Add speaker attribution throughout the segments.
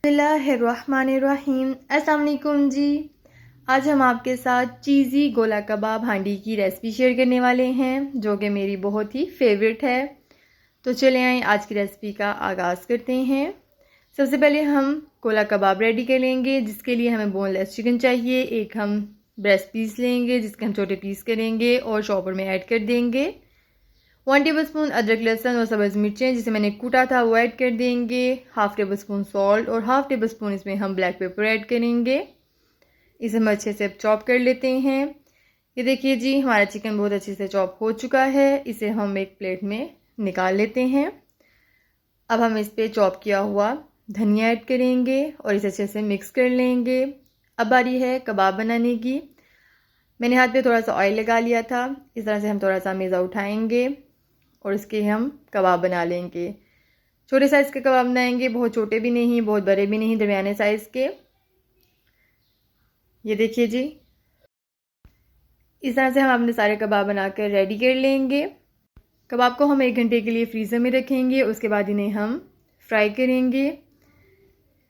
Speaker 1: बिस्मिल्लाहिर्रहमानिर्रहीम। अस्सलाम वालेकुम जी। आज हम आपके साथ चीज़ी गोला कबाब हांडी की रेसिपी शेयर करने वाले हैं, जो कि मेरी बहुत ही फेवरेट है। तो चले आए आज की रेसिपी का आगाज़ करते हैं। सबसे पहले हम गोला कबाब रेडी कर लेंगे, जिसके लिए हमें बोनलेस चिकन चाहिए। एक हम ब्रेस्ट पीस लेंगे, जिसके हम छोटे पीस करेंगे और चॉपर में ऐड कर देंगे। 1 टेबल स्पून अदरक लहसुन और सब्ज़ मिर्चें जिसे मैंने कूटा था वो ऐड कर देंगे। हाफ़ टेबल स्पून सॉल्ट और हाफ़ टेबल स्पून इसमें हम ब्लैक पेपर ऐड करेंगे। इसे हम अच्छे से चॉप कर लेते हैं। ये देखिए जी, हमारा चिकन बहुत अच्छे से चॉप हो चुका है। इसे हम एक प्लेट में निकाल लेते हैं। अब हम इस पर चॉप किया हुआ धनिया ऐड करेंगे और इसे अच्छे से मिक्स कर लेंगे। अब बारी है कबाब बनाने की। मैंने हाथ पे थोड़ा सा ऑयल लगा लिया था। इस तरह से हम थोड़ा सा मेज़ा उठाएंगे और इसके हम कबाब बना लेंगे। छोटे साइज़ के कबाब बनाएंगे, बहुत छोटे भी नहीं, बहुत बड़े भी नहीं, दरमियाने साइज़ के। ये देखिए जी, इस तरह से हम अपने सारे कबाब बनाकर रेडी कर लेंगे। कबाब को हम 1 घंटे के लिए फ्रीज़र में रखेंगे। उसके बाद इन्हें हम फ्राई करेंगे।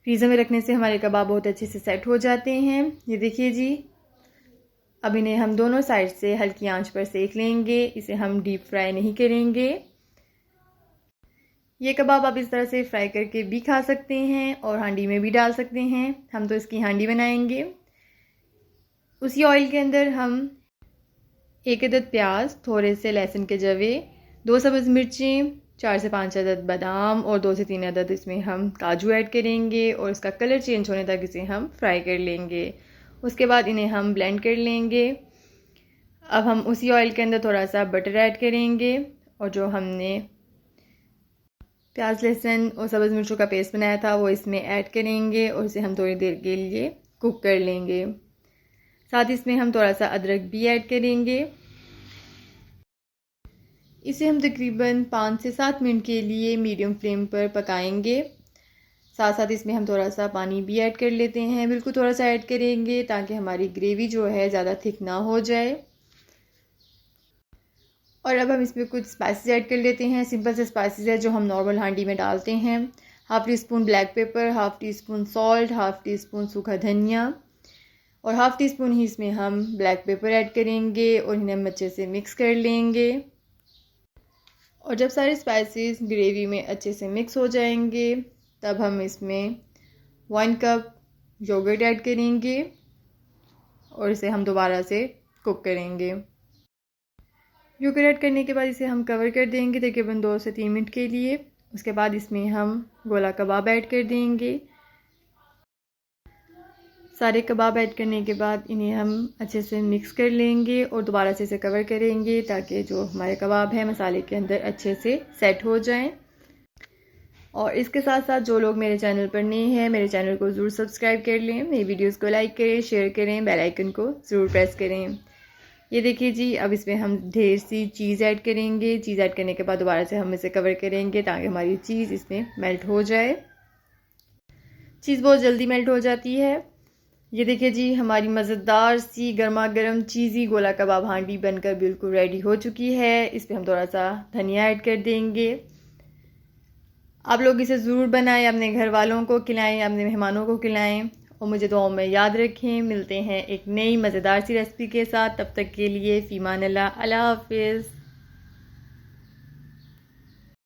Speaker 1: फ्रीज़र में रखने से हमारे कबाब बहुत अच्छे से सेट हो जाते हैं। ये देखिए जी, अब इन्हें हम दोनों साइड से हल्की आंच पर सेक लेंगे। इसे हम डीप फ्राई नहीं करेंगे। ये कबाब आप इस तरह से फ्राई करके भी खा सकते हैं और हांडी में भी डाल सकते हैं। हम तो इसकी हांडी बनाएंगे। उसी ऑयल के अंदर हम 1 अदद प्याज, थोड़े से लहसुन के जवे, 2 सब्ज़ मिर्चें, 4 से 5 अदद बादाम और 2 से 3 अदद इसमें हम काजू ऐड करेंगे और इसका कलर चेंज होने तक इसे हम फ्राई कर लेंगे। उसके बाद इन्हें हम ब्लेंड कर लेंगे। अब हम उसी ऑयल के अंदर थोड़ा सा बटर ऐड करेंगे और जो हमने प्याज, लहसुन और सब्ज़ मिर्चों का पेस्ट बनाया था वो इसमें ऐड करेंगे और इसे हम थोड़ी देर के लिए कुक कर लेंगे। साथ ही इसमें हम थोड़ा सा अदरक भी ऐड करेंगे। इसे हम तकरीबन 5 से 7 मिनट के लिए मीडियम फ्लेम पर पकाएंगे। साथ साथ इसमें हम थोड़ा सा पानी भी ऐड कर लेते हैं, बिल्कुल थोड़ा सा ऐड करेंगे ताकि हमारी ग्रेवी जो है ज़्यादा थिक ना हो जाए। और अब हम इसमें कुछ स्पाइसेस ऐड कर लेते हैं। सिंपल से स्पाइसेस है जो हम नॉर्मल हांडी में डालते हैं। Half tea spoon black pepper, half tea spoon salt, half tea spoon सूखा धनिया और हाफ़ टी स्पून ही इसमें हम ब्लैक पेपर ऐड करेंगे और इन्हें हम अच्छे से मिक्स कर लेंगे। और जब सारे स्पाइसेस ग्रेवी में अच्छे से मिक्स हो जाएंगे तब हम इसमें 1 कप योगर्ट ऐड करेंगे और इसे हम दोबारा से कुक करेंगे। योगर्ट ऐड करने के बाद इसे हम कवर कर देंगे तकरीबन 2 से 3 मिनट के लिए। उसके बाद इसमें हम गोला कबाब ऐड कर देंगे। सारे कबाब ऐड करने के बाद इन्हें हम अच्छे से मिक्स कर लेंगे और दोबारा से इसे कवर करेंगे ताकि जो हमारे कबाब है मसाले के अंदर अच्छे से सेट हो जाएं। और इसके साथ साथ जो लोग मेरे चैनल पर नए हैं, मेरे चैनल को ज़रूर सब्सक्राइब कर लें, मेरी वीडियोस को लाइक करें, शेयर करें, बेल आइकन को ज़रूर प्रेस करें। ये देखिए जी, अब इसमें हम ढेर सी चीज़ ऐड करेंगे। चीज़ ऐड करने के बाद दोबारा से हम इसे कवर करेंगे ताकि हमारी चीज़ इसमें मेल्ट हो जाए। चीज़ बहुत जल्दी मेल्ट हो जाती है। ये देखिए जी, हमारी मज़ेदार सी गर्मा गर्म चीज़ी गोला कबाब हांडी बनकर बिल्कुल रेडी हो चुकी है। इस पर हम थोड़ा सा धनिया ऐड कर देंगे। आप लोग इसे ज़रूर बनाएं, अपने घर वालों को खिलाएं, अपने मेहमानों को खिलाएं और मुझे दुआओं में याद रखें। मिलते हैं एक नई मज़ेदार सी रेसिपी के साथ। तब तक के लिए फ़ीमान अल्लाह, अल्लाह हाफ़िज़।